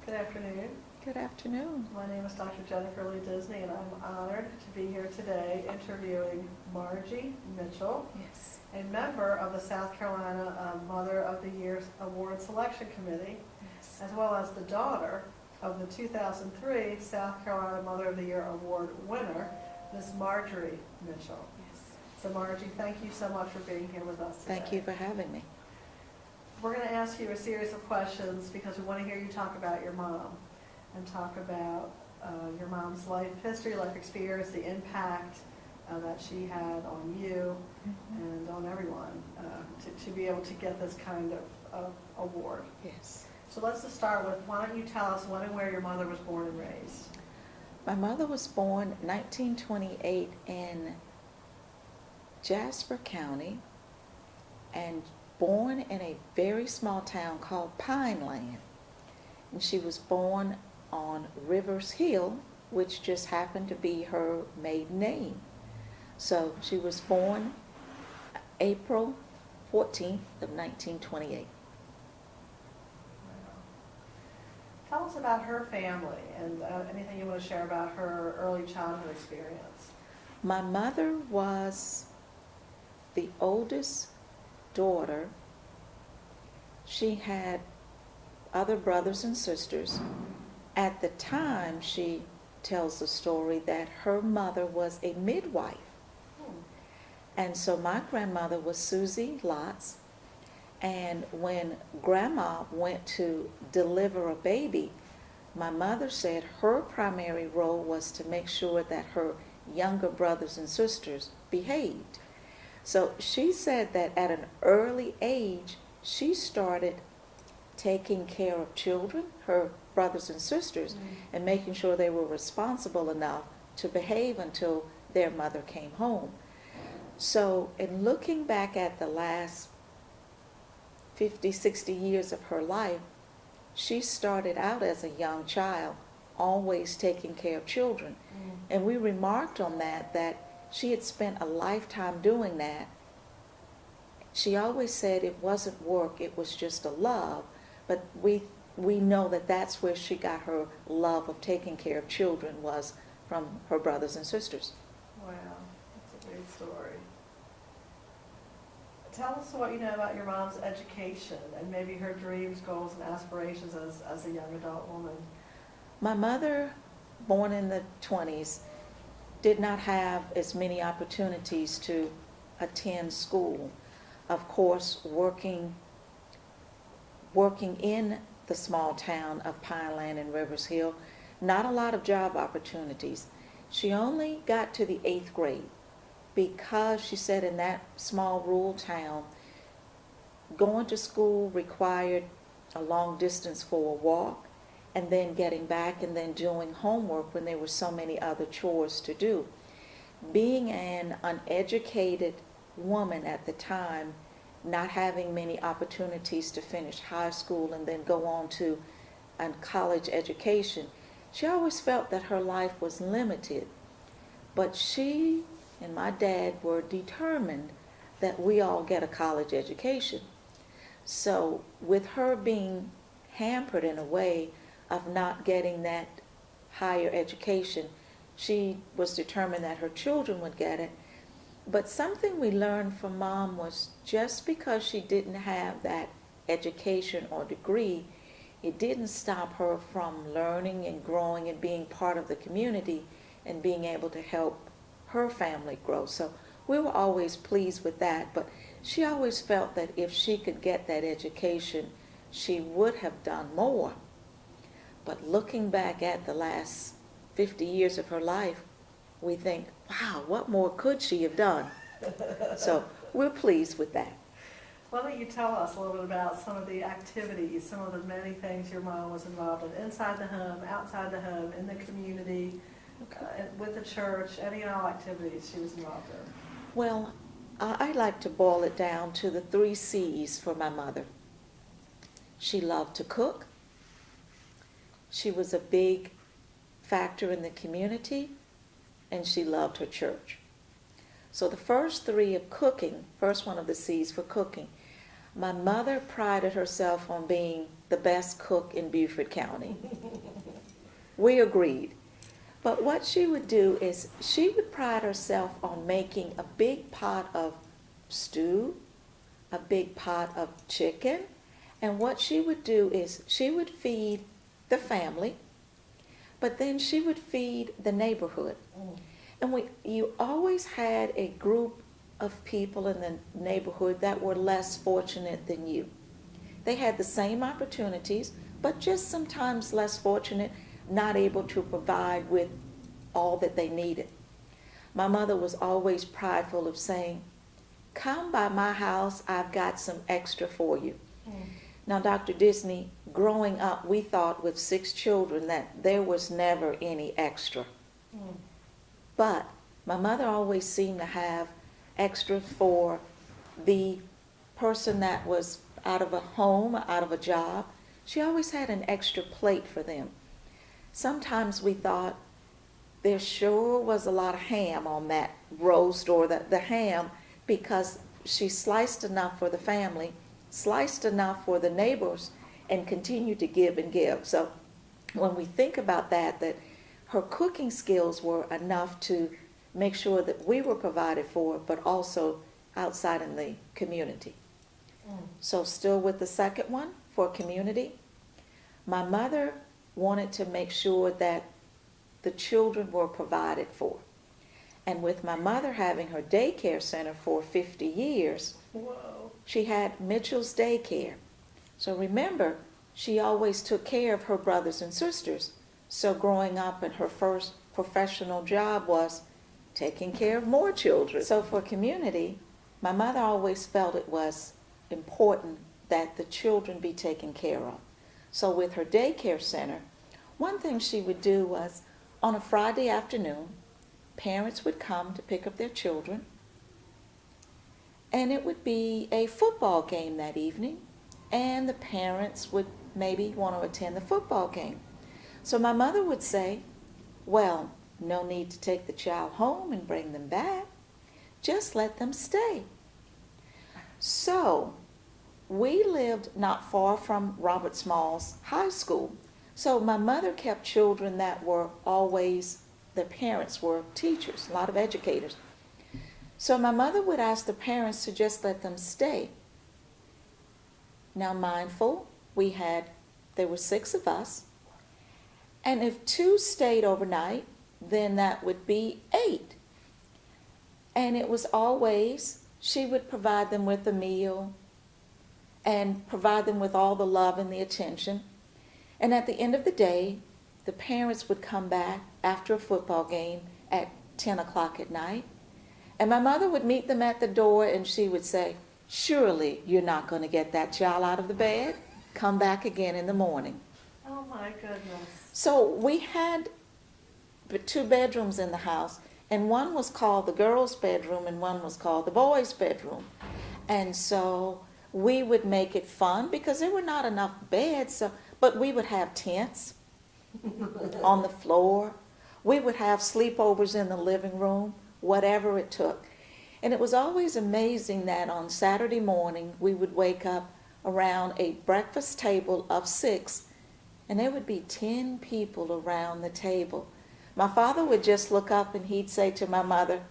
Good afternoon. Good afternoon. My name is Dr. Jennifer Lee Disney, and I'm honored to be here today interviewing Margie Mitchell, Yes. a member of the South Carolina Mother of the Year Award Selection Committee, Yes. as well as the daughter of the 2003 South Carolina Mother of the Year Award winner, Miss Margie Mitchell. Yes. So Margie, thank you so much for being here with us today. Thank you for having me. We're going to ask you a series of questions because we want to hear you talk about your mom and talk about your mom's life history, life experience, the impact that she had on you and on everyone to be able to get this kind of award. Yes. So let's just start with, why don't you tell us when and where your mother was born and raised? My mother was born 1928 in Jasper County and born in a very small town called Pineland. And she was born on Rivers Hill, which just happened to be her maiden name. So she was born April 14th of 1928. Tell us about her family and anything you want to share about her early childhood experience. My mother was the oldest daughter. She had other brothers and sisters. At the time, she tells the story that her mother was a midwife. And so my grandmother was Susie Lotz. And when Grandma went to deliver a baby, my mother said her primary role was to make sure that her younger brothers and sisters behaved. So she said that at an early age, she started taking care of children, her brothers and sisters, and making sure they were responsible enough to behave until their mother came home. So in looking back at the last 50, 60 years of her life, she started out as a young child, always taking care of children. And we remarked on that she had spent a lifetime doing that. She always said it wasn't work, it was just a love. But we know that that's where she got her love of taking care of children, was from her brothers and sisters. Wow, that's a great story. Tell us what you know about your mom's education and maybe her dreams, goals, and aspirations as a young adult woman. My mother, born in the 20s, did not have as many opportunities to attend school. Of course, working in the small town of Pineland and Rivers Hill, not a lot of job opportunities. She only got to the 8th grade because she said in that small rural town, going to school required a long distance for a walk, and then getting back and then doing homework when there were so many other chores to do. Being an uneducated woman at the time, not having many opportunities to finish high school and then go on to a college education, she always felt that her life was limited. But she and my dad were determined that we all get a college education. So with her being hampered in a way of not getting that higher education, she was determined that her children would get it. But something we learned from Mom was just because she didn't have that education or degree, it didn't stop her from learning and growing and being part of the community and being able to help her family grow. So we were always pleased with that, but she always felt that if she could get that education, she would have done more. But looking back at the last 50 years of her life, we think, wow, what more could she have done? So we're pleased with that. Why don't you tell us a little bit about some of the activities, some of the many things your mom was involved in, inside the home, outside the home, in the community, with the church, any and all activities she was involved in? Well, I like to boil it down to the 3 C's for my mother. She loved to cook. She was a big factor in the community, and she loved her church. So the first 3 of cooking, first one of the C's for cooking, My mother prided herself on being the best cook in Beaufort County. We agreed. But what she would do is she would pride herself on making a big pot of stew, a big pot of chicken, and what she would do is she would feed the family, but then she would feed the neighborhood. And you always had a group of people in the neighborhood that were less fortunate than you. They had the same opportunities, but just sometimes less fortunate, not able to provide with all that they needed. My mother was always prideful of saying, "Come by my house, I've got some extra for you." Now, Dr. Disney, growing up, we thought with 6 children that there was never any extra. But my mother always seemed to have extra for the person that was out of a home, out of a job. She always had an extra plate for them. Sometimes we thought there sure was a lot of ham on that roast or the ham, because she sliced enough for the family, sliced enough for the neighbors, and continued to give and give. So when we think about that her cooking skills were enough to make sure that we were provided for, but also outside in the community. So still with the second one, for community, my mother wanted to make sure that the children were provided for. And with my mother having her daycare center for 50 years, Whoa. she had Mitchell's Daycare. So remember, she always took care of her brothers and sisters. So growing up, and her first professional job was taking care of more children. So for community, my mother always felt it was important that the children be taken care of. So with her daycare center, one thing she would do was on a Friday afternoon, parents would come to pick up their children, and it would be a football game that evening, and the parents would maybe want to attend the football game. So my mother would say, "Well, no need to take the child home and bring them back. Just let them stay." So we lived not far from Robert Small's high school. So my mother kept children that were always, their parents were teachers, a lot of educators. So my mother would ask the parents to just let them stay. Now mindful, there were 6 of us. And if 2 stayed overnight, then that would be 8. And it was always, she would provide them with a meal and provide them with all the love and the attention. And at the end of the day, the parents would come back after a football game at 10 o'clock at night. And my mother would meet them at the door, and she would say, "Surely you're not going to get that child out of the bed. Come back again in the morning." Oh my goodness. So we had 2 bedrooms in the house, and one was called the girls' bedroom and one was called the boys' bedroom. And so we would make it fun because there were not enough beds, but we would have tents on the floor. We would have sleepovers in the living room, whatever it took. And it was always amazing that on Saturday morning we would wake up around a breakfast table of 6, and there would be 10 people around the table. My father would just look up and he'd say to my mother,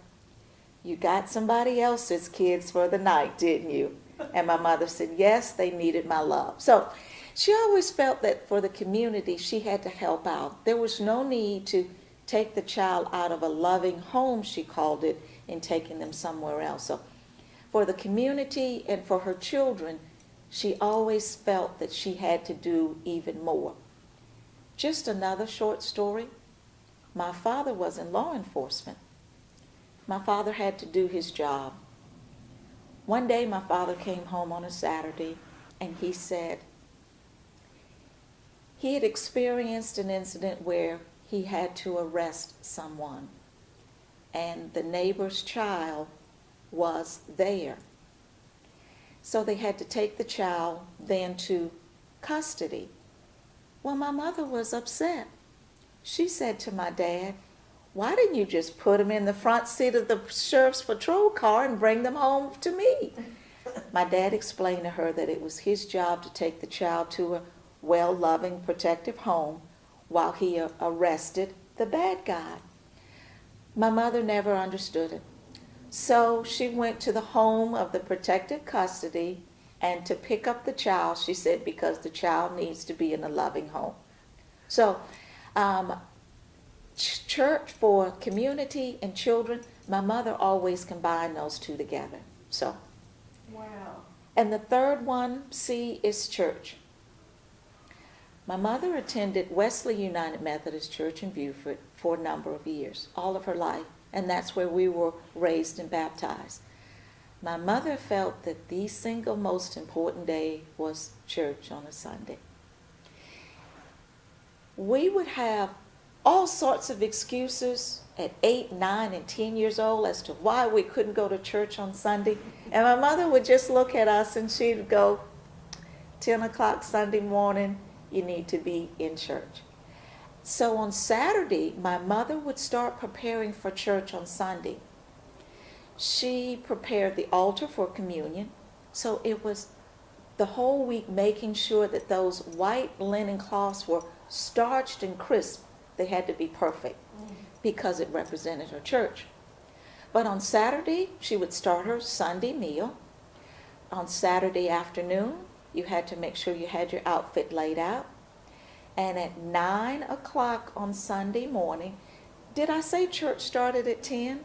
"You got somebody else's kids for the night, didn't you?" And my mother said, "Yes, they needed my love." So she always felt that for the community she had to help out. There was no need to take the child out of a loving home, she called it, and taking them somewhere else. So for the community and for her children, she always felt that she had to do even more. Just another short story. My father was in law enforcement. My father had to do his job. One day my father came home on a Saturday and he said he had experienced an incident where he had to arrest someone, and the neighbor's child was there. So they had to take the child then to custody. Well, my mother was upset. She said to my dad, "Why didn't you just put him in the front seat of the sheriff's patrol car and bring them home to me?" My dad explained to her that it was his job to take the child to a well-loving, protective home while he arrested the bad guy. My mother never understood it. So she went to the home of the protective custody and to pick up the child, she said, because the child needs to be in a loving home. So church for community and children, my mother always combined those two together. So, Wow. and the third one, C, is church. My mother attended Wesley United Methodist Church in Beaufort for a number of years, all of her life, and that's where we were raised and baptized. My mother felt that the single most important day was church on a Sunday. We would have all sorts of excuses at 8, 9, and 10 years old as to why we couldn't go to church on Sunday. And my mother would just look at us and she'd go, 10 o'clock Sunday morning, you need to be in church. So on Saturday, my mother would start preparing for church on Sunday. She prepared the altar for communion. So it was the whole week making sure that those white linen cloths were starched and crisp. They had to be perfect because it represented her church. But on Saturday, she would start her Sunday meal. On Saturday afternoon, you had to make sure you had your outfit laid out. And at 9 o'clock on Sunday morning, did I say church started at 10?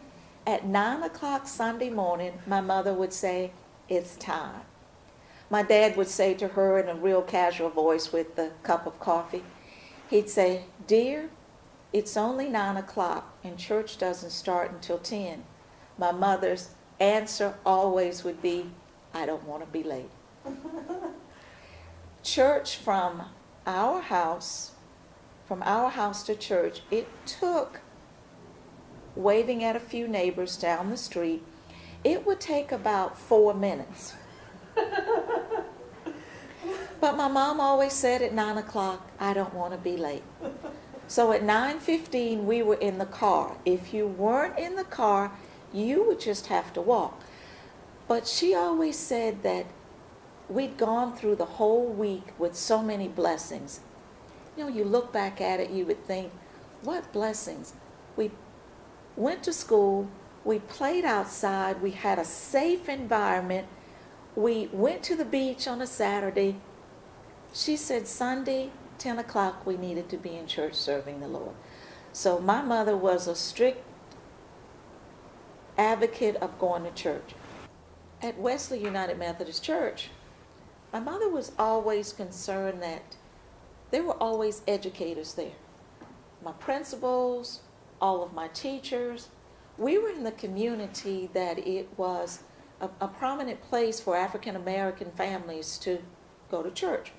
At 9 o'clock Sunday morning, my mother would say, it's time. My dad would say to her in a real casual voice with the cup of coffee, he'd say, dear, it's only 9 o'clock and church doesn't start until 10. My mother's answer always would be, I don't want to be late. Church from our house to church, it took, waving at a few neighbors down the street, it would take about 4 minutes. But my mom always said at 9 o'clock, I don't want to be late. So at 9:15, we were in the car. If you weren't in the car, you would just have to walk. But she always said that we'd gone through the whole week with so many blessings. You know, you look back at it, you would think, what blessings? We went to school, we played outside, we had a safe environment, we went to the beach on a Saturday. She said Sunday, 10 o'clock, we needed to be in church serving the Lord. So my mother was a strict advocate of going to church. At Wesley United Methodist Church, my mother was always concerned that there were always educators there. My principals, all of my teachers, we were in the community that it was a prominent place for African American families to go to church.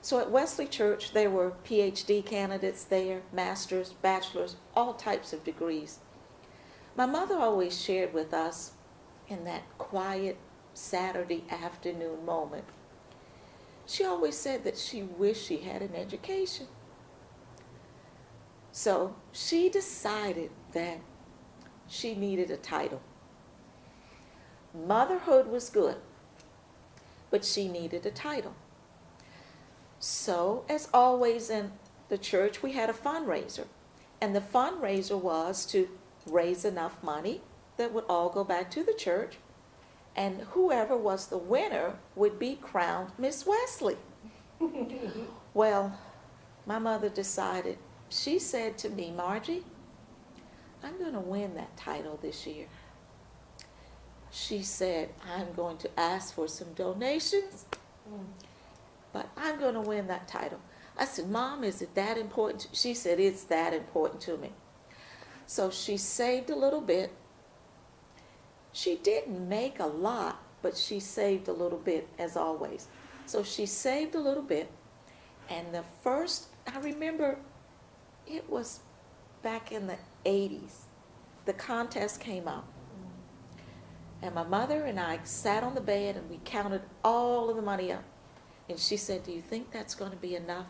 So at Wesley Church, there were PhD candidates there, masters, bachelors, all types of degrees. My mother always shared with us in that quiet Saturday afternoon moment, she always said that she wished she had an education. So she decided that she needed a title. Motherhood was good, but she needed a title. So, as always in the church, we had a fundraiser. And the fundraiser was to raise enough money that would all go back to the church. And whoever was the winner would be crowned Miss Wesley. Well, my mother decided, she said to me, Margie, I'm going to win that title this year. She said, I'm going to ask for some donations, but I'm going to win that title. I said, Mom, is it that important? She said, it's that important to me. So she saved a little bit. She didn't make a lot, but she saved a little bit as always. So she saved a little bit. And the first, I remember it was back in the 80s. The contest came up. And my mother and I sat on the bed and we counted all of the money up. And she said, do you think that's going to be enough?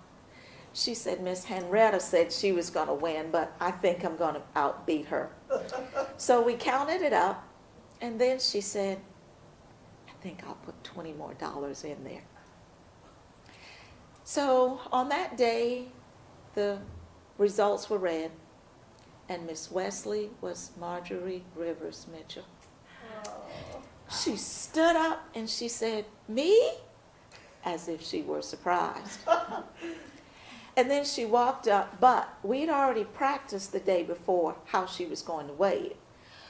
She said, Miss Henrietta said she was going to win, but I think I'm going to outbeat her. So we counted it up. And then she said, think I'll put $20 more in there. So on that day, the results were read, and Miss Wesley was Margie Rivers Mitchell. Oh. She stood up and she said, "Me?" As if she were surprised. And then she walked up, but we'd already practiced the day before how she was going to wave.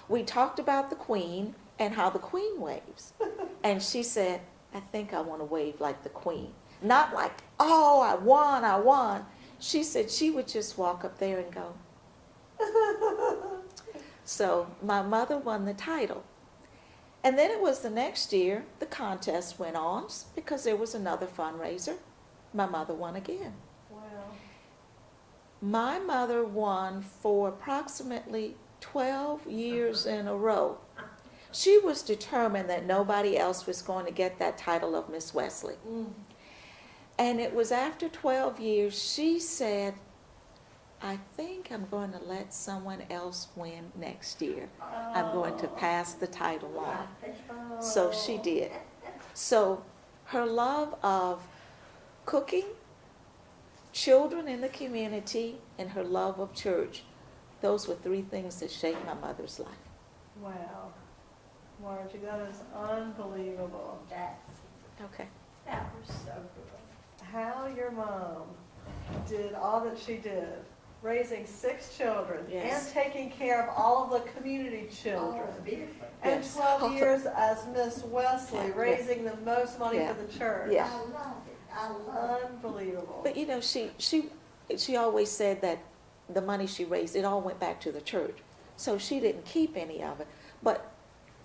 We talked about the Queen and how the Queen waves. And she said, "I think I want to wave like the Queen." Not like, "Oh, I won, I won." She said she would just walk up there and go. So my mother won the title. And then it was the next year, the contest went on because there was another fundraiser. My mother won again. Wow. My mother won for approximately 12 years in a row. She was determined that nobody else was going to get that title of Miss Wesley. Mm. And it was after 12 years, she said, "I think I'm going to let someone else win next year. I'm going to pass the title on." Oh. So she did. So her love of cooking, children in the community, and her love of church, those were three things that shaped my mother's life. Wow. Margie, that is unbelievable. Okay. That was so good. How your mom did all that she did, raising 6 children Yes. and taking care of all of the community children. Oh, beautiful. And Yes. 12 years as Miss Wesley, raising the most money Yeah. for the church. Yeah. I love it. I love it. Unbelievable. But you know, she always said that the money she raised, it all went back to the church. So she didn't keep any of it. But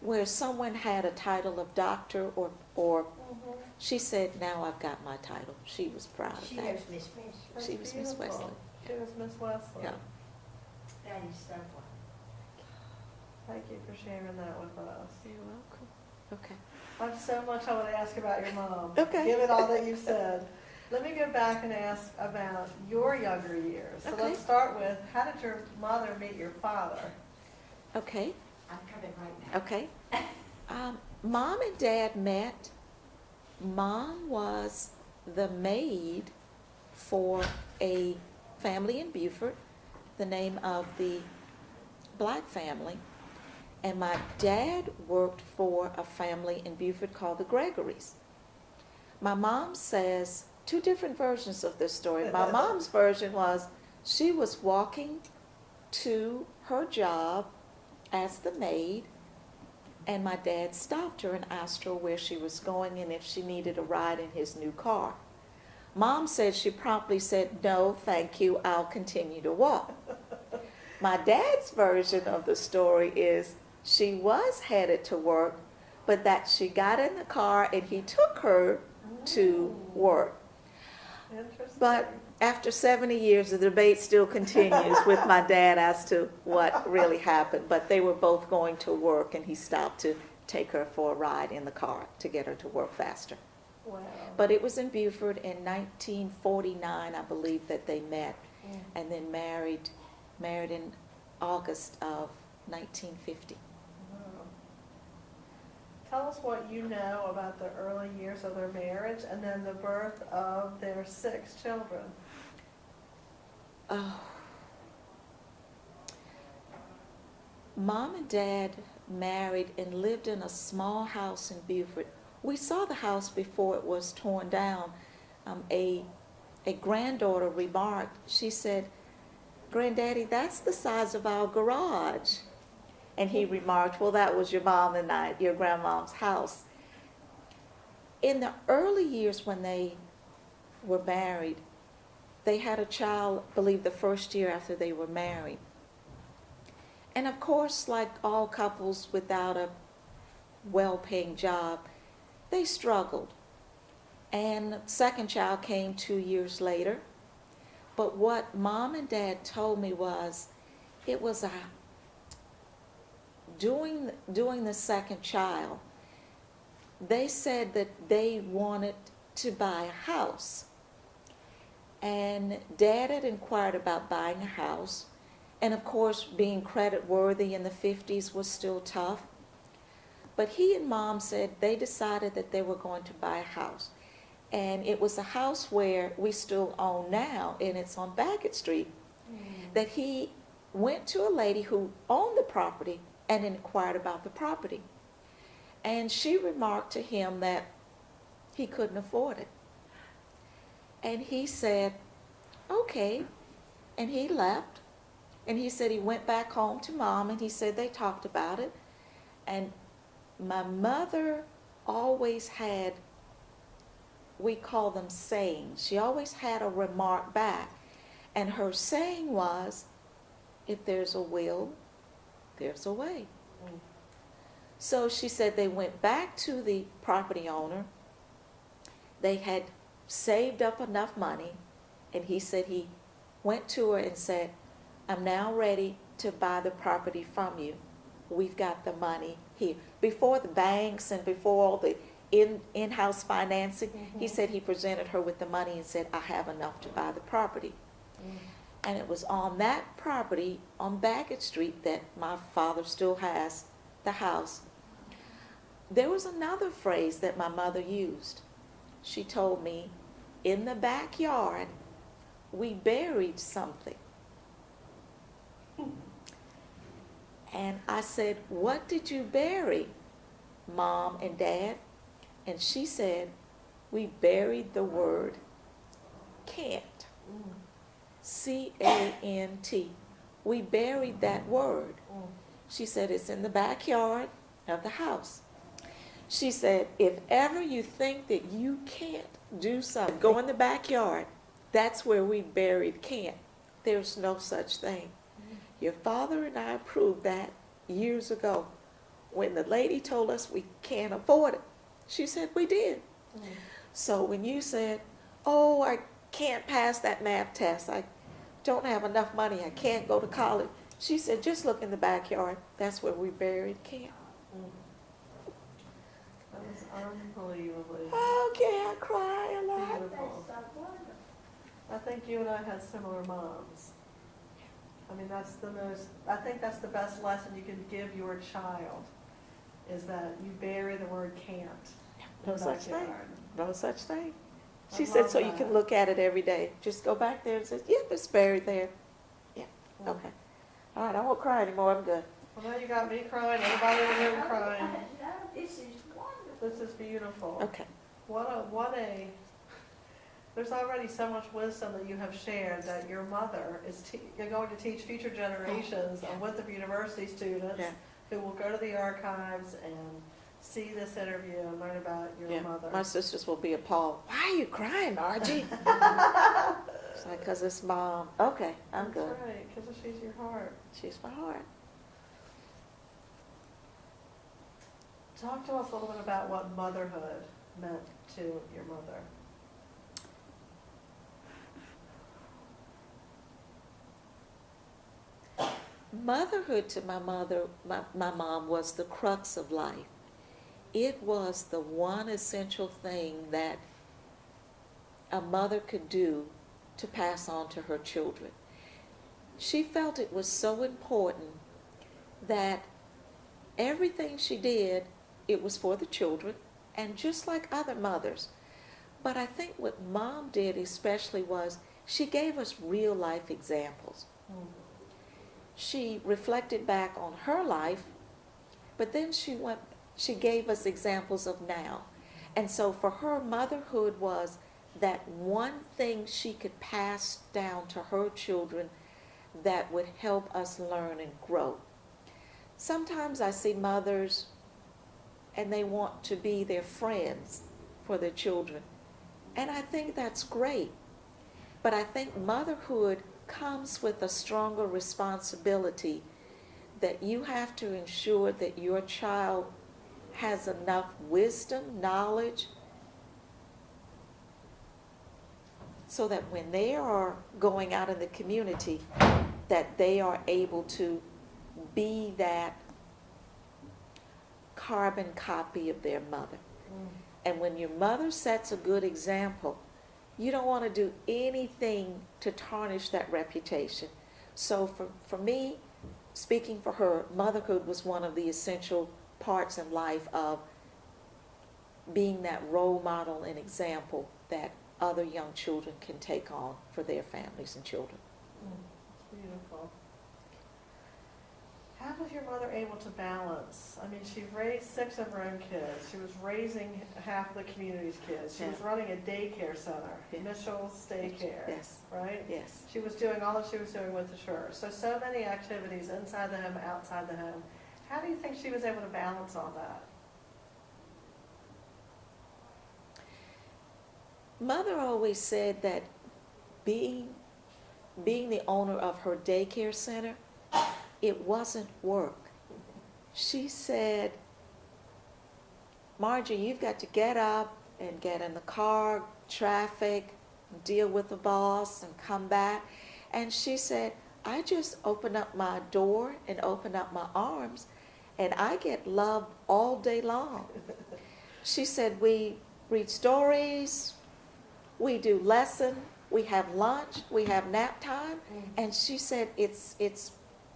where someone had a title of doctor or Mhm. she said, "Now I've got my title." She was proud of She that. was Miss Mitchell. That's She was Miss beautiful. Wesley. She was Miss Wesley. Yeah. That is so wonderful. Thank you for sharing that with us. You're welcome. Okay. I have so much I want to ask about your mom. Okay. Given all that you've said. Let me go back and ask about your younger years. So Okay. let's start with, how did your mother meet your father? Okay. I'm coming right now. Okay. Mom and Dad met. Mom was the maid for a family in Beaufort, the name of the black family. And my dad worked for a family in Beaufort called the Gregorys. My mom says 2 different versions of this story. My mom's version was she was walking to her job as the maid, and my dad stopped her and asked her where she was going and if she needed a ride in his new car. Mom said she promptly said, "No, thank you, I'll continue to walk." My dad's version of the story is she was headed to work, but that she got in the car and he took her to work. Interesting. But after 70 years, the debate still continues with my dad as to what really happened. But they were both going to work, and he stopped to take her for a ride in the car to get her to work faster. Wow. But it was in Beaufort in 1949, I believe, that they met, Mm. and then married in August of 1950. Wow. Tell us what you know about the early years of their marriage and then the birth of their 6 children. Oh. Mom and Dad married and lived in a small house in Beaufort. We saw the house before it was torn down. A granddaughter remarked, she said, "Granddaddy, that's the size of our garage." And he remarked, "Well, that was your mom and your grandmom's house." In the early years when they were married, they had a child, I believe, the first year after they were married. And of course, like all couples without a well-paying job, they struggled. And the second child came 2 years later. But what Mom and Dad told me was, it was doing the second child, they said that they wanted to buy a house. And Dad had inquired about buying a house. And of course, being credit worthy in the 50s was still tough. But he and Mom said they decided that they were going to buy a house. And it was a house where we still own now, and it's on Baggett Street, that he went to a lady who owned the property and inquired about the property. And she remarked to him that he couldn't afford it. And he said, okay. And he left. And he said he went back home to Mom, and he said they talked about it. And my mother always had, we call them sayings. She always had a remark back. And her saying was, if there's a will, there's a way. So she said they went back to the property owner. They had saved up enough money, and he said he went to her and said, I'm now ready to buy the property from you. We've got the money here. Before the banks and before all the in-house financing, he said he presented her with the money and said, I have enough to buy the property. And it was on that property on Baggett Street that my father still has the house. There was another phrase that my mother used. She told me, in the backyard, we buried something. And I said, what did you bury, Mom and Dad? And she said, we buried the word can't. C-A-N-T. We buried that word. She said, it's in the backyard of the house. She said, if ever you think that you can't do something, go in the backyard. That's where we buried can't. There's no such thing. Your father and I proved that years ago. When the lady told us we can't afford it, she said we did. So when you said, oh, I can't pass that math test, I don't have enough money, I can't go to college, she said, just look in the backyard. That's where we buried can't. That was unbelievably Okay, I cry a lot. beautiful. I think you and I had similar moms. I mean, I think that's the best lesson you can give your child, is that you bury the word can't. No such thing. No such thing. I She said, love so you that. can look at it every day. Just go back there and say, yep, it's buried there. Yeah, okay. All right, I won't cry anymore. I'm good. Well, now you got me crying, everybody in the room crying. This is wonderful. This is beautiful. Okay. There's already so much wisdom that you have shared that your mother is you're going to teach future generations of Winthrop University students who will go to the archives and see this interview and learn about your mother. My sisters will be appalled. Why are you crying, Margie? It's like, because it's Mom. Okay, I'm good. That's right, because she's your heart. She's my heart. Talk to us a little bit about what motherhood meant to your mother. Motherhood to my mother, my mom, was the crux of life. It was the one essential thing that a mother could do to pass on to her children. She felt it was so important that everything she did, it was for the children, and just like other mothers. But I think what Mom did especially was she gave us real life examples. She reflected back on her life, but then she gave us examples of now. And so for her, motherhood was that one thing she could pass down to her children that would help us learn and grow. Sometimes I see mothers and they want to be their friends for their children. And I think that's great. But I think motherhood comes with a stronger responsibility that you have to ensure that your child has enough wisdom, knowledge, so that when they are going out in the community, that they are able to be that carbon copy of their mother. And when your mother sets a good example, you don't want to do anything to tarnish that reputation. So for me, speaking for her, motherhood was one of the essential parts in life of being that role model and example that other young children can take on for their families and children. It's beautiful. How was your mother able to balance? I mean, she raised 6 of her own kids. She was raising half of the community's kids. She was running a daycare center, Yeah. Mitchell's Daycare, Yes, right? yes. She was doing all that she was doing with the church. So many activities inside the home, outside the home. How do you think she was able to balance all that? Mother always said that being the owner of her daycare center, it wasn't work. She said, Margie, you've got to get up and get in the car, traffic, deal with the boss, and come back. And she said, I just open up my door and open up my arms, and I get loved all day long. She said, we read stories, we do lesson, we have lunch, we have nap time, and she said it's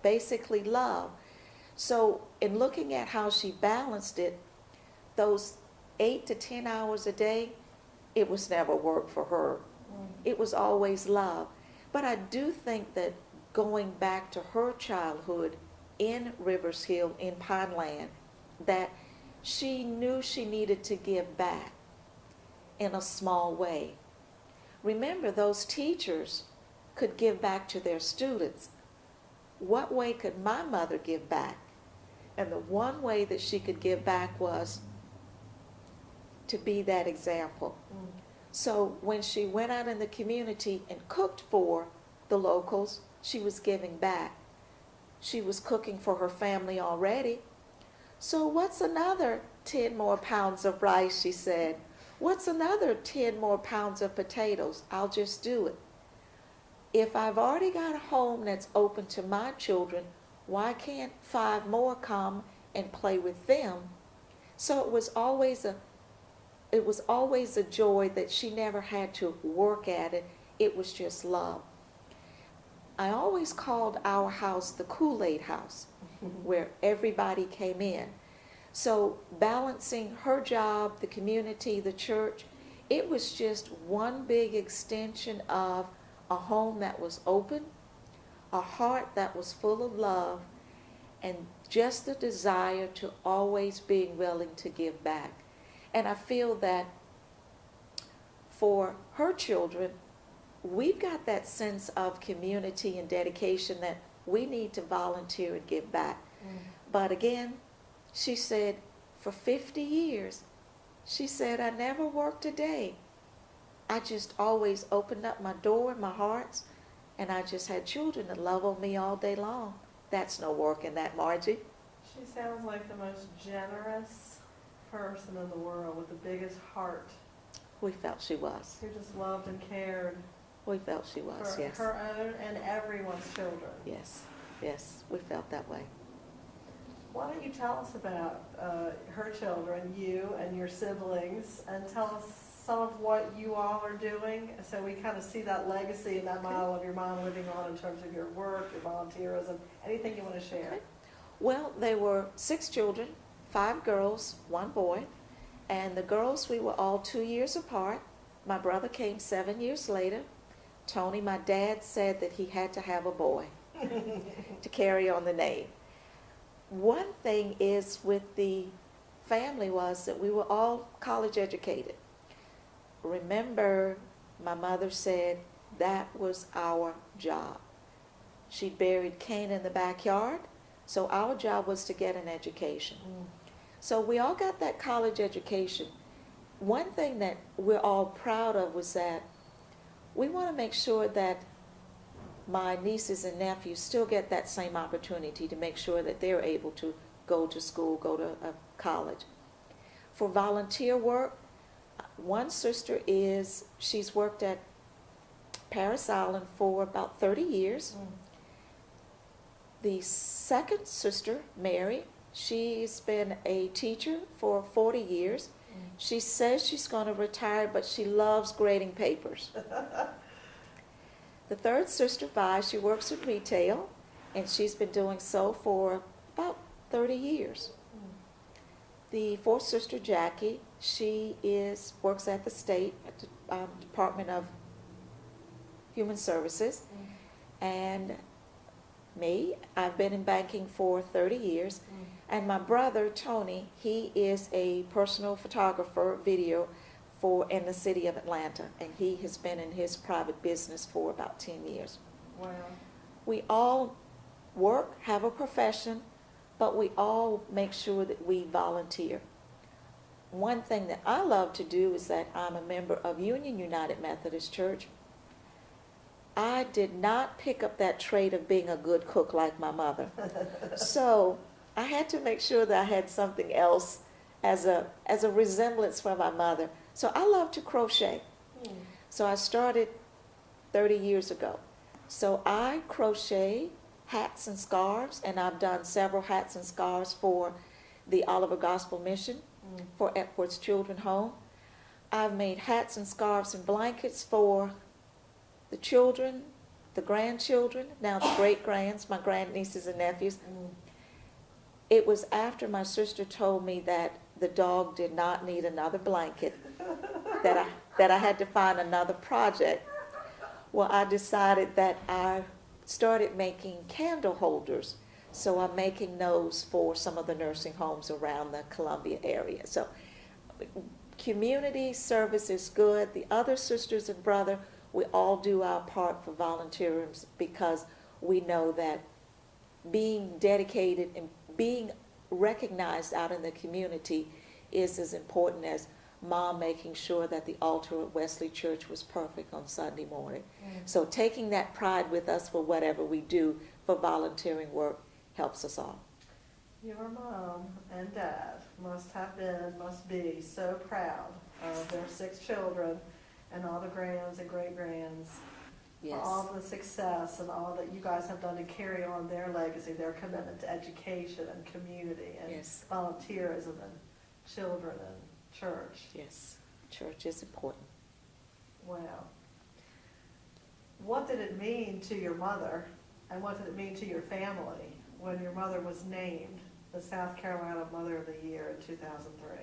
basically love. So in looking at how she balanced it, those 8 to 10 hours a day, it was never work for her. It was always love. But I do think that going back to her childhood in Rivers Hill, in Pineland, that she knew she needed to give back in a small way. Remember, those teachers could give back to their students. What way could my mother give back? And the one way that she could give back was to be that example. So when she went out in the community and cooked for the locals, she was giving back. She was cooking for her family already. So what's another 10 more pounds of rice, she said. What's another 10 more pounds of potatoes? I'll just do it. If I've already got a home that's open to my children, why can't 5 more come and play with them? So it was always a joy that she never had to work at it. It was just love. I always called our house the Kool-Aid house, where everybody came in. So balancing her job, the community, the church, it was just one big extension of a home that was open, a heart that was full of love, and just the desire to always being willing to give back. And I feel that for her children, we've got that sense of community and dedication that we need to volunteer and give back. But again, she said, for 50 years, she said, I never worked a day. I just always opened up my door and my hearts, and I just had children that love on me all day long. That's no work in that, Margie. She sounds like the most generous person in the world with the biggest heart, We felt she was. who just loved and cared We felt she was, for yes. her own and everyone's children. Yes, yes, we felt that way. Why don't you tell us about her children, you and your siblings, and tell us some of what you all are doing, so we kind of see that legacy and that model of your mom living on in terms of your work, your volunteerism, anything you want to share. Okay. Well, there were 6 children, 5 girls, 1 boy, and the girls, we were all 2 years apart. My brother came 7 years later. Tony, my dad, said that he had to have a boy to carry on the name. One thing is with the family was that we were all college educated. Remember, my mother said that was our job. She buried Cain in the backyard, so our job was to get an education. So we all got that college education. One thing that we're all proud of was that we want to make sure that my nieces and nephews still get that same opportunity to make sure that they're able to go to school, go to college. For volunteer work, one sister she's worked at Paris Island for about 30 years. The second sister, Mary, she's been a teacher for 40 years. She says she's going to retire, but she loves grading papers. The third sister, Vi, she works in retail, and she's been doing so for about 30 years. The fourth sister, Jackie, she works at the state, at the Department of Human Services. And me, I've been in banking for 30 years. And my brother, Tony, he is a personal photographer, video in the city of Atlanta. And he has been in his private business for about 10 years. Wow. We all work, have a profession, but we all make sure that we volunteer. One thing that I love to do is that I'm a member of Union United Methodist Church. I did not pick up that trait of being a good cook like my mother. So I had to make sure that I had something else as a resemblance for my mother. So I love to crochet. So I started 30 years ago. So I crochet hats and scarves, and I've done several hats and scarves for the Oliver Gospel Mission, for Epworth's Children's Home. I've made hats and scarves and blankets for the children, the grandchildren, now the great-grands, my grandnieces and nephews. It was after my sister told me that the dog did not need another blanket that I had to find another project. Well, I decided that I started making candle holders. So I'm making those for some of the nursing homes around the Columbia area. So community service is good. The other sisters and brother, we all do our part for volunteerism because we know that being dedicated and being recognized out in the community is as important as Mom making sure that the altar at Wesley Church was perfect on Sunday morning. So taking that pride with us for whatever we do for volunteering work helps us all. Your mom and dad must be so proud of their 6 children and all the grands and great-grands, for all the success and all that you guys have done to carry on their legacy, their commitment to education and community and volunteerism and children and church. Yes, church is important. Wow. What did it mean to your mother, and what did it mean to your family when your mother was named the South Carolina Mother of the Year in 2003?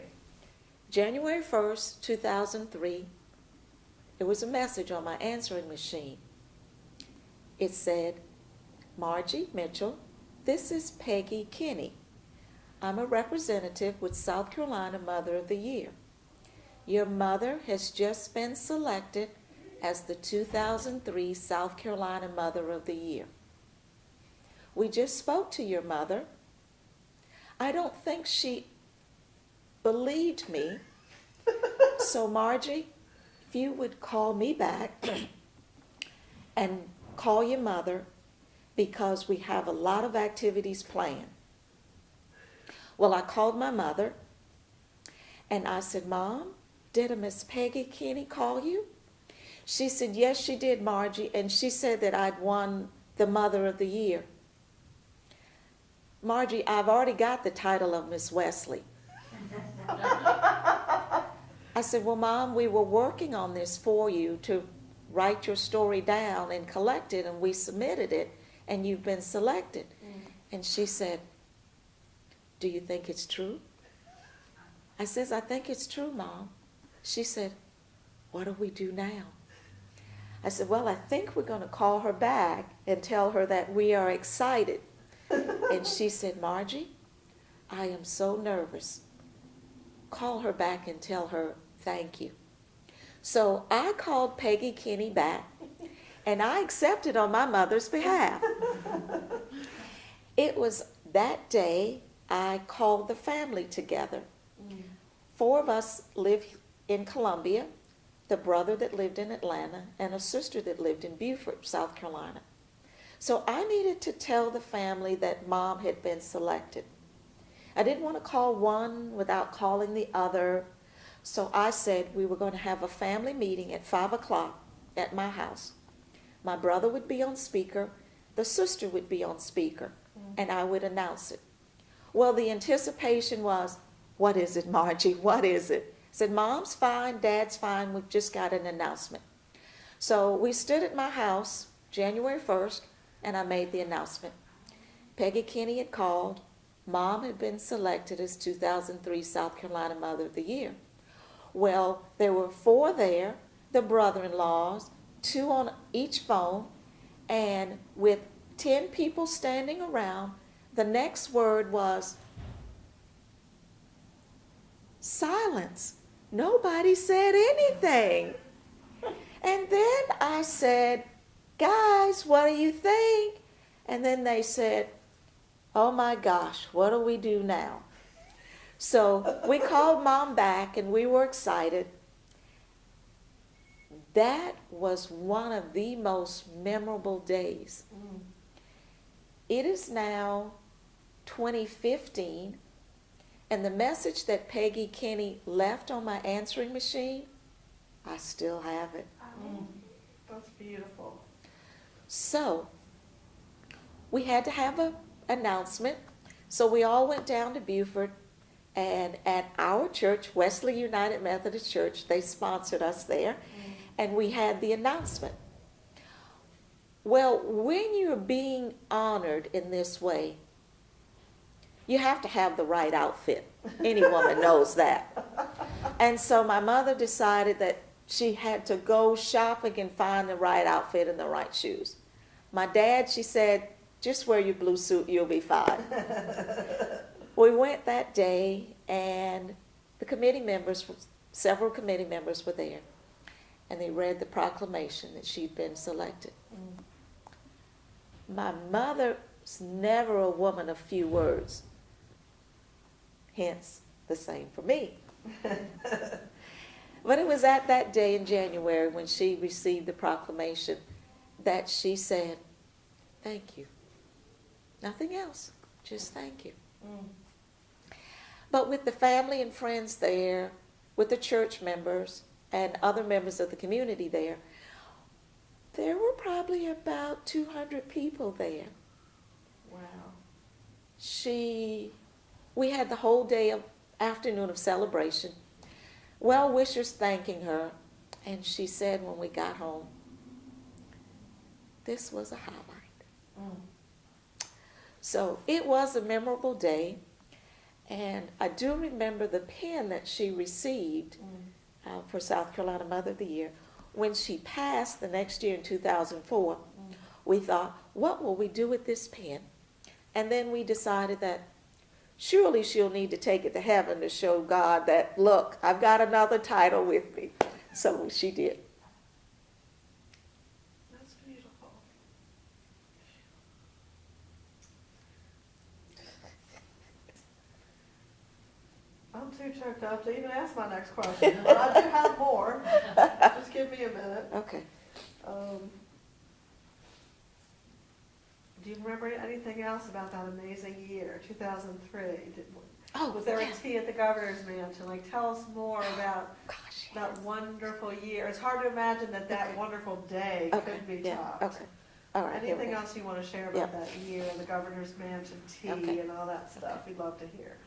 January 1st, 2003, there was a message on my answering machine. It said, "Margie Mitchell, this is Peggy Kinney. I'm a representative with South Carolina Mother of the Year. Your mother has just been selected as the 2003 South Carolina Mother of the Year. We just spoke to your mother. I don't think she believed me. So Margie, if you would call me back and call your mother because we have a lot of activities planned." Well, I called my mother and I said, "Mom, did a Miss Peggy Kinney call you?" She said, "Yes, she did, Margie, and she said that I'd won the Mother of the Year." Margie, I've already got the title of Miss Wesley. I said, "Well, Mom, we were working on this for you to write your story down and collect it, and we submitted it, and you've been selected." And she said, "Do you think it's true?" I says, "I think it's true, Mom." She said, "What do we do now?" I said, "Well, I think we're going to call her back and tell her that we are excited." And she said, "Margie, I am so nervous. Call her back and tell her thank you." So I called Peggy Kinney back, and I accepted on my mother's behalf. It was that day I called the family together. 4 of us live in Columbia, the brother that lived in Atlanta, and a sister that lived in Beaufort, South Carolina. So I needed to tell the family that Mom had been selected. I didn't want to call one without calling the other. So I said we were going to have a family meeting at 5 o'clock at my house. My brother would be on speaker, the sister would be on speaker, and I would announce it. Well, the anticipation was, "What is it, Margie? What is it?" I said, "Mom's fine, Dad's fine, we've just got an announcement." So we stood at my house, January 1st, and I made the announcement. Peggy Kinney had called. She said, "Margie, I am so nervous. Call her back and tell her thank you." So I called the family together. 4 of us live in Columbia, the brother that lived in Atlanta, and a sister that lived in Beaufort, South Carolina. So I needed to tell the family that Mom had been selected. I didn't want to call one without calling the other. So I said we were going to have a family meeting at 5 o'clock at my house. My brother would be on speaker, the sister would be on speaker, and I would announce it. Well, the anticipation was, "What is it, Margie? What is it?" I said, "Mom's fine, Dad's fine, we've just got an announcement." So we stood at my house, January 1st, and I made the announcement. Mom had been selected as 2003 South Carolina Mother of the Year. Well, there were 4 there, the brother-in-laws, 2 on each phone, and with 10 people standing around, the next word was silence. Nobody said anything. And then I said, guys, what do you think? And then they said, oh my gosh, what do we do now? So we called Mom back and we were excited. That was one of the most memorable days. Mm. It is now 2015, and the message that Peggy Kinney left on my answering machine, I still have it. Mm. That's beautiful. So we had to have an announcement. So we all went down to Beaufort, and at our church, Wesley United Methodist Church, they sponsored us there, and we had the announcement. Well, when you're being honored in this way, you have to have the right outfit. Any woman knows that. And so my mother decided that she had to go shopping and find the right outfit and the right shoes. My dad, she said, just wear your blue suit, you'll be fine. We went that day, and the committee members, several committee members were there, and they read the proclamation that she'd been selected. My mother's never a woman of few words, hence the same for me. But it was at that day in January when she received the proclamation that she said, thank you. Nothing else, just thank you. Mm. But with the family and friends there, with the church members and other members of the community there were probably about 200 people there. Wow. We had the whole afternoon of celebration, well-wishers thanking her, and she said when we got home, this was a highlight. Mm. So it was a memorable day, and I do remember the pin that she received for South Carolina Mother of the Year. When she passed the next year in 2004, we thought, what will we do with this pin? And then we decided that surely she'll need to take it to heaven to show God that, look, I've got another title with me. So she did. That's beautiful. I'm too choked up to even ask my next question, but I do have more. Just give me a minute. Okay. Do you remember anything else about that amazing year, 2003? Oh, Was there yeah. a tea at the governor's mansion? Like, tell us more about Gosh, yes. that wonderful year. It's hard to imagine that Okay. wonderful day Okay, could be yeah, topped. okay. All right. here we Anything go. else you want to share Yeah. about that year, the governor's mansion tea Okay. and all that stuff? We'd love to hear.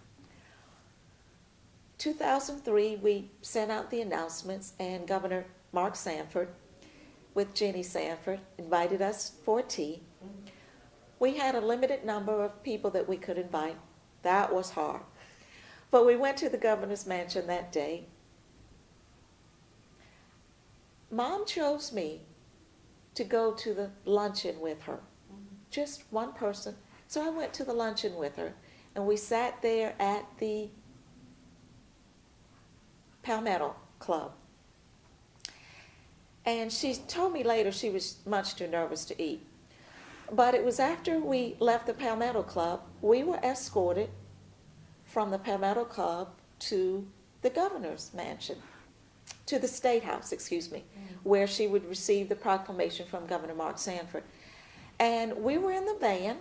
2003, we sent out the announcements, and Governor Mark Sanford, with Jenny Sanford, invited us for a tea. We had a limited number of people that we could invite. That was hard. But we went to the governor's mansion that day. Mom chose me to go to the luncheon with her. Just one person. So I went to the luncheon with her, and we sat there at the Palmetto Club. And she told me later she was much too nervous to eat. But it was after we left the Palmetto Club, we were escorted from the Palmetto Club to the governor's mansion, to the State House, where she would receive the proclamation from Governor Mark Sanford. And we were in the van,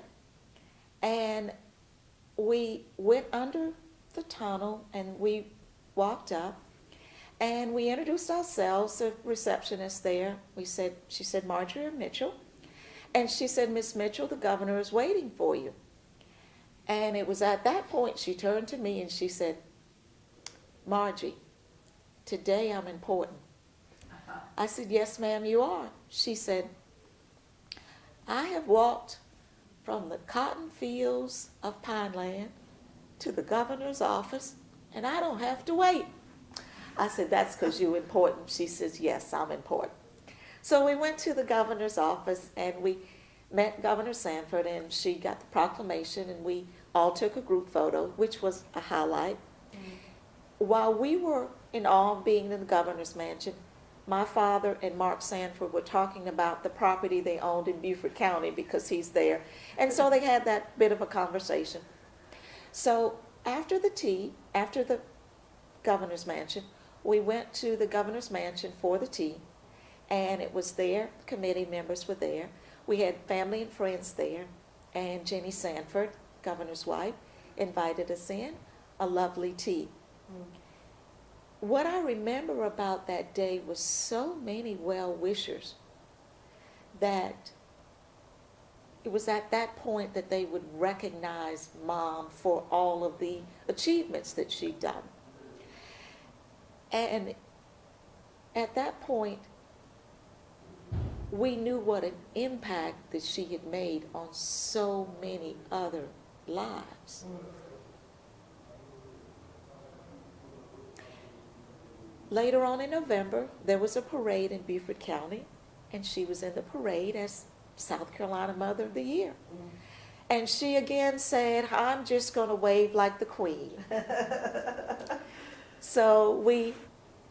and we went under the tunnel, and we walked up, and we introduced ourselves, the receptionist there. She said, Margie Mitchell. And she said, Miss Mitchell, the governor is waiting for you. And it was at that point she turned to me and she said, Margie, today I'm important. I said, yes, ma'am, you are. She said, I have walked from the cotton fields of Pineland to the governor's office, and I don't have to wait. I said, that's because you're important. She says, yes, I'm important. So we went to the governor's office, and we met Governor Sanford, and she got the proclamation, and we all took a group photo, which was a highlight. While we were in awe of being in the governor's mansion, my father and Mark Sanford were talking about the property they owned in Beaufort County because he's there. And so they had that bit of a conversation. So after the tea, after the governor's mansion, we went to the governor's mansion for the tea, and it was there, committee members were there. We had family and friends there, and Jenny Sanford, governor's wife, invited us in, a lovely tea. What I remember about that day was so many well-wishers that it was at that point that they would recognize Mom for all of the achievements that she'd done. And at that point, we knew what an impact that she had made on so many other lives. Later on in November, there was a parade in Beaufort County, and she was in the parade as South Carolina Mother of the Year. And she again said, I'm just going to wave like the Queen. So we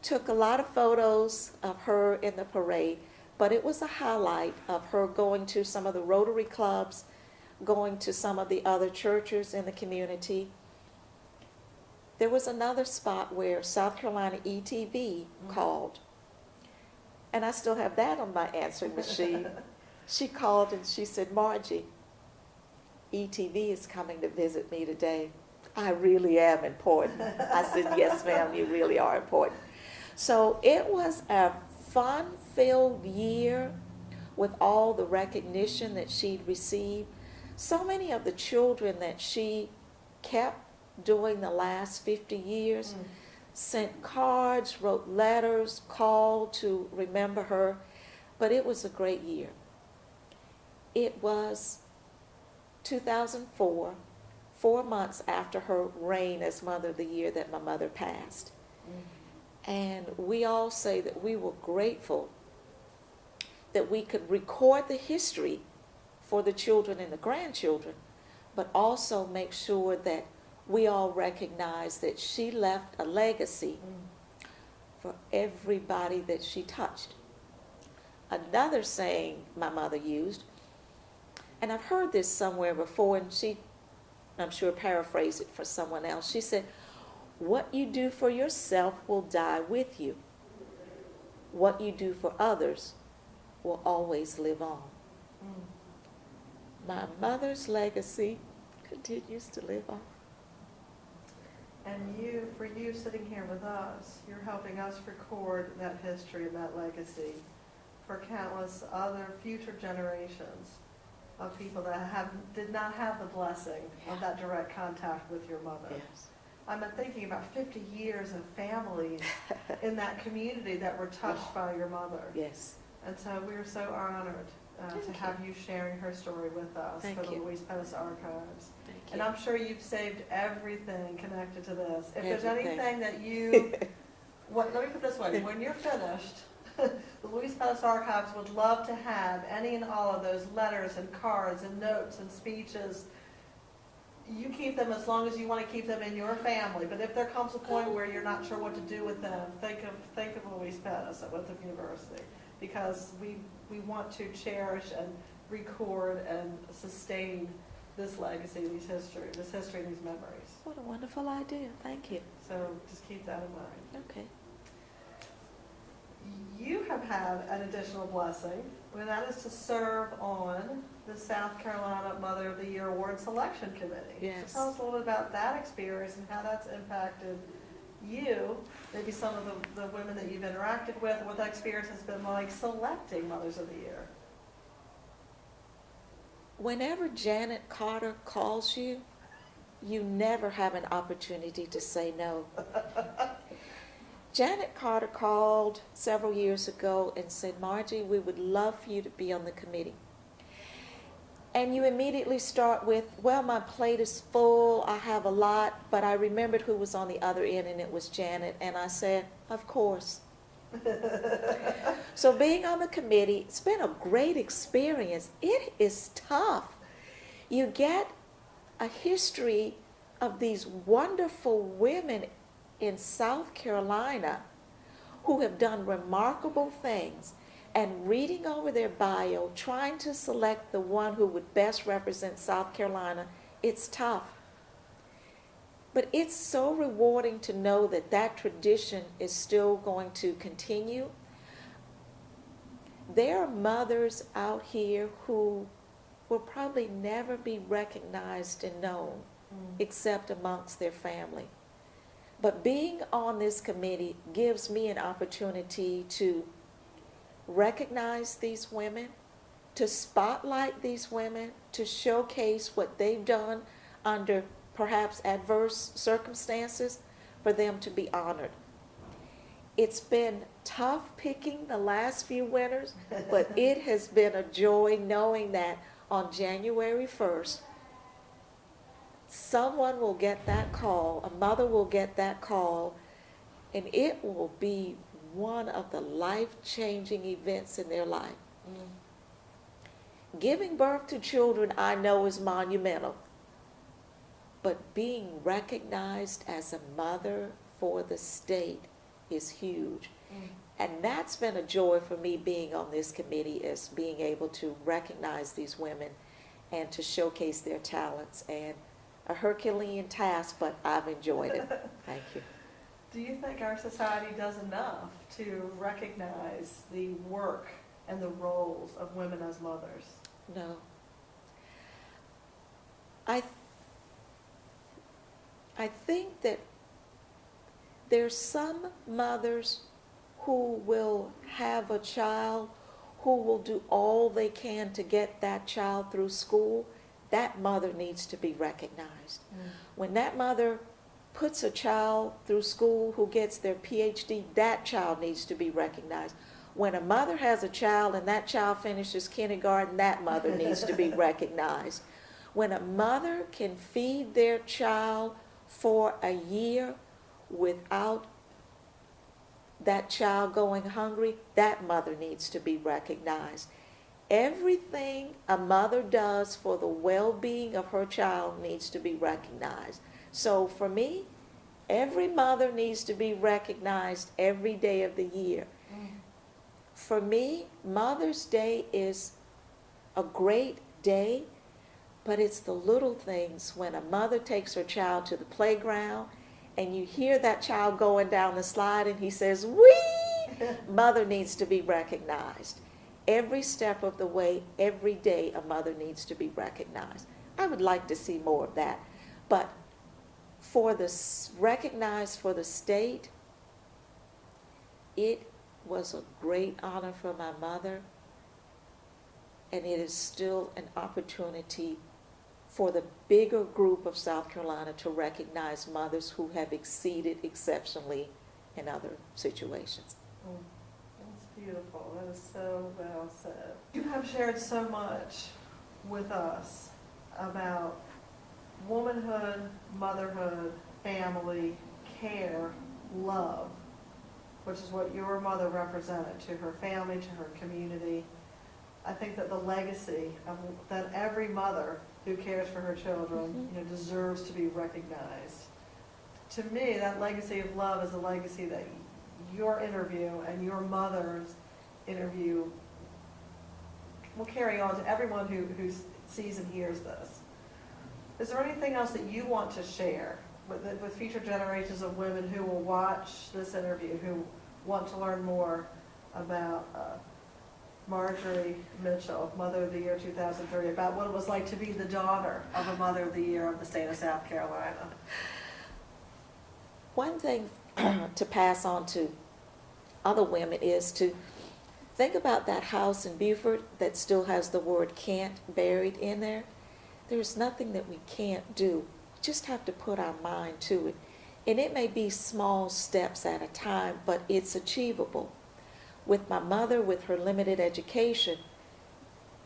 took a lot of photos of her in the parade, but it was a highlight of her going to some of the Rotary clubs, going to some of the other churches in the community. There was another spot where South Carolina ETV called, and I still have that on my answering machine. She called and she said, Margie, ETV is coming to visit me today. I really am important. I said, yes, ma'am, you really are important. So it was a fun-filled year with all the recognition that she'd received. So many of the children that she kept during the last 50 years sent cards, wrote letters, called to remember her. But it was a great year. It was 2004, 4 months after her reign as Mother of the Year, that my mother passed. And we all say that we were grateful that we could record the history for the children and the grandchildren, but also make sure that we all recognize that she left a legacy for everybody that she touched. Another saying my mother used, and I've heard this somewhere before, and she, I'm sure, paraphrased it for someone else. She said, what you do for yourself will die with you. What you do for others will always live on. My mother's legacy continues to live on. And for you sitting here with us, you're helping us record that history and that legacy for countless other future generations of people that did not have the blessing of that direct contact with your mother. Yes. I'm thinking about 50 years of families in that community that were touched by your mother. Yes. And so we're so honored to have you sharing her story with us Thank for the you. Louise Pettis Archives. Thank you. And I'm sure you've saved everything connected to this. If there's Everything. anything that you, let me put it this way, when you're finished, the Louise Pettis Archives would love to have any and all of those letters and cards and notes and speeches. You keep them as long as you want to keep them in your family, but if there comes a point where you're not sure what to do with them, think of Louise Pettis at Winthrop University, because we want to cherish and record and sustain this legacy, this history and these memories. What a wonderful idea. Thank you. So just keep that in mind. Okay. You have had an additional blessing, and that is to serve on the South Carolina Mother of the Year Award Selection Committee. Yes. So tell us a little bit about that experience and how that's impacted you, maybe some of the women that you've interacted with, and what that experience has been like selecting Mothers of the Year. Whenever Janet Carter calls you, you never have an opportunity to say no. Janet Carter called several years ago and said, Margie, we would love for you to be on the committee. And you immediately start with, well, my plate is full, I have a lot, but I remembered who was on the other end, and it was Janet, and I said, of course. So being on the committee, it's been a great experience. It is tough. You get a history of these wonderful women in South Carolina who have done remarkable things, and reading over their bio, trying to select the one who would best represent South Carolina, it's tough. But it's so rewarding to know that that tradition is still going to continue. There are mothers out here who will probably never be recognized and known except amongst their family. But being on this committee gives me an opportunity to recognize these women, to spotlight these women, to showcase what they've done under perhaps adverse circumstances, for them to be honored. It's been tough picking the last few winners, but it has been a joy knowing that on January 1st, someone will get that call, a mother will get that call, and it will be one of the life-changing events in their life. Giving birth to children, I know, is monumental, but being recognized as a mother for the state is huge. And that's been a joy for me being on this committee, is being able to recognize these women and to showcase their talents. And a Herculean task, but I've enjoyed it. Thank you. Do you think our society does enough to recognize the work and the roles of women as mothers? No. I think that there's some mothers who will have a child who will do all they can to get that child through school. That mother needs to be recognized. When that mother puts a child through school who gets their PhD, that child needs to be recognized. When a mother has a child and that child finishes kindergarten, that mother needs to be recognized. When a mother can feed their child for a year without that child going hungry, that mother needs to be recognized. Everything a mother does for the well-being of her child needs to be recognized. So for me, every mother needs to be recognized every day of the year. For me, Mother's Day is a great day, but it's the little things when a mother takes her child to the playground and you hear that child going down the slide and he says, "Wee!" Mother needs to be recognized. Every step of the way, every day, a mother needs to be recognized. I would like to see more of that. But for the recognized for the state, it was a great honor for my mother, and it is still an opportunity for the bigger group of South Carolina to recognize mothers who have exceeded exceptionally in other situations. That's beautiful. That is so well said. You have shared so much with us about womanhood, motherhood, family, care, love, which is what your mother represented to her family, to her community. I think that the legacy of that every mother who cares for her children, deserves to be recognized. To me, that legacy of love is a legacy that your interview and your mother's interview will carry on to everyone who sees and hears this. Is there anything else that you want to share with future generations of women who will watch this interview, who want to learn more about Margie Mitchell, Mother of the Year 2003, about what it was like to be the daughter of a Mother of the Year of the state of South Carolina? One thing to pass on to other women is to think about that house in Beaufort that still has the word "can't" buried in there. There's nothing that we can't do. We just have to put our mind to it. And it may be small steps at a time, but it's achievable. With my mother, with her limited education,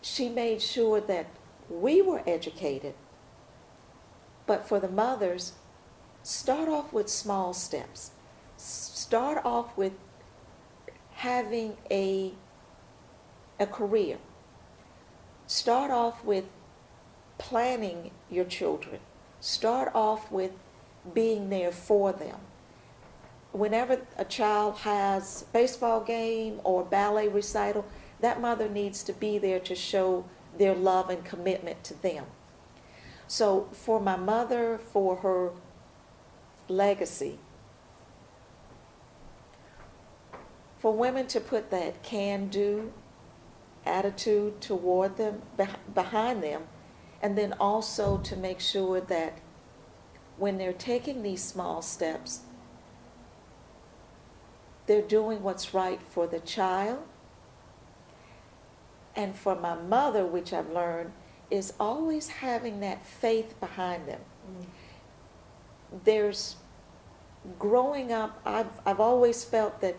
she made sure that we were educated. But for the mothers, start off with small steps. Start off with having a career. Start off with planning your children. Start off with being there for them. Whenever a child has a baseball game or ballet recital, that mother needs to be there to show their love and commitment to them. So for my mother, for her legacy, for women to put that can-do attitude toward them, behind them, and then also to make sure that when they're taking these small steps, they're doing what's right for the child. And for my mother, which I've learned, is always having that faith behind them. There's, growing up, I've always felt that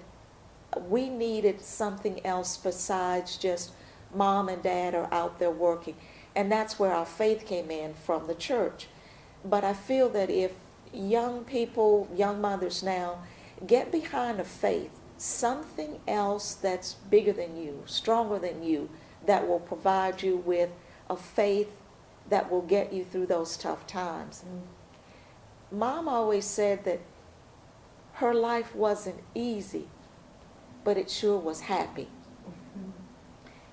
we needed something else besides just mom and dad are out there working. And that's where our faith came in from the church. But I feel that if young people, young mothers now, get behind a faith, something else that's bigger than you, stronger than you, that will provide you with a faith that will get you through those tough times. Mom always said that her life wasn't easy, but it sure was happy.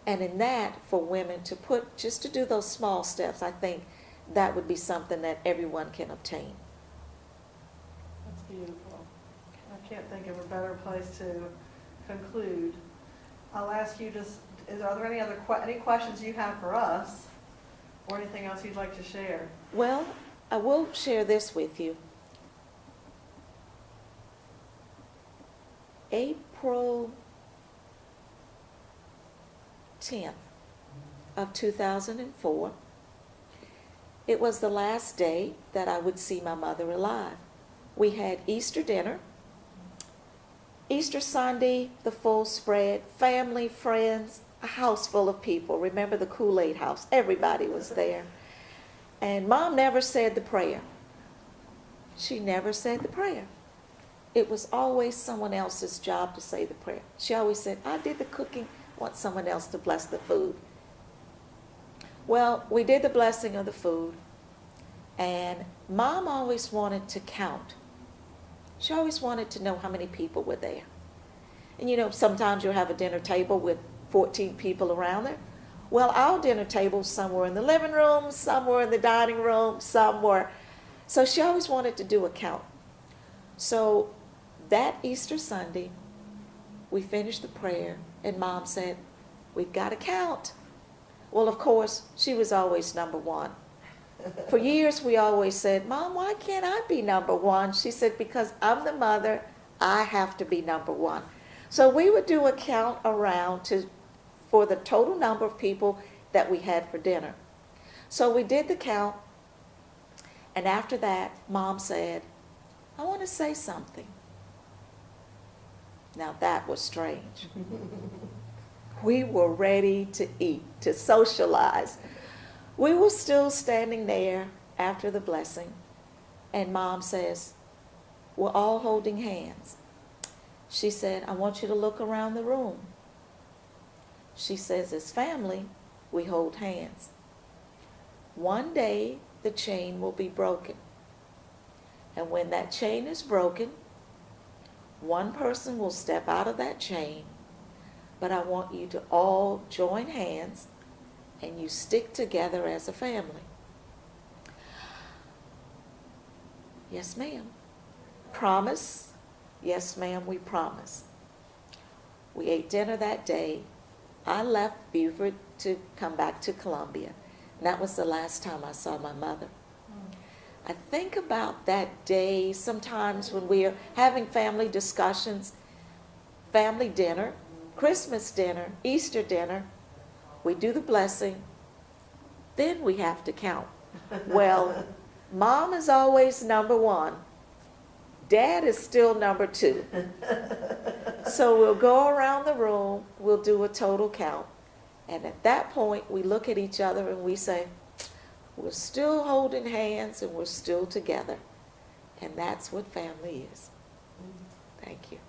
And in that, for women to put, just to do those small steps, I think that would be something that everyone can obtain. That's beautiful. I can't think of a better place to conclude. I'll ask you just, are there any other any questions you have for us or anything else you'd like to share? Well, I will share this with you. April 10th of 2004, it was the last day that I would see my mother alive. We had Easter dinner, Easter Sunday, the full spread, family, friends, a house full of people. Remember the Kool-Aid house? Everybody was there. And Mom never said the prayer. She never said the prayer. It was always someone else's job to say the prayer. She always said, I did the cooking, I want someone else to bless the food. Well, we did the blessing of the food, and Mom always wanted to count. She always wanted to know how many people were there. And you know, sometimes you'll have a dinner table with 14 people around there. Well, our dinner table was somewhere in the living room, somewhere in the dining room, somewhere. So she always wanted to do a count. So that Easter Sunday, we finished the prayer, and Mom said, we've got to count. Well, of course, she was always number one. For years, we always said, Mom, why can't I be number one? She said, because I'm the mother, I have to be number one. So we would do a count around for the total number of people that we had for dinner. So we did the count, and after that, Mom said, I want to say something. Now that was strange. We were ready to eat, to socialize. We were still standing there after the blessing, and Mom says, we're all holding hands. She said, I want you to look around the room. She says, as family, we hold hands. One day, the chain will be broken. And when that chain is broken, one person will step out of that chain, but I want you to all join hands and you stick together as a family. Yes, ma'am. Promise? Yes, ma'am, we promise. We ate dinner that day. I left Beaufort to come back to Columbia. And that was the last time I saw my mother. I think about that day sometimes when we are having family discussions, family dinner, Christmas dinner, Easter dinner. We do the blessing, then we have to count. Well, Mom is always number one. Dad is still number two. So we'll go around the room, we'll do a total count. And at that point, we look at each other and we say, we're still holding hands and we're still together. And that's what family is. Thank you.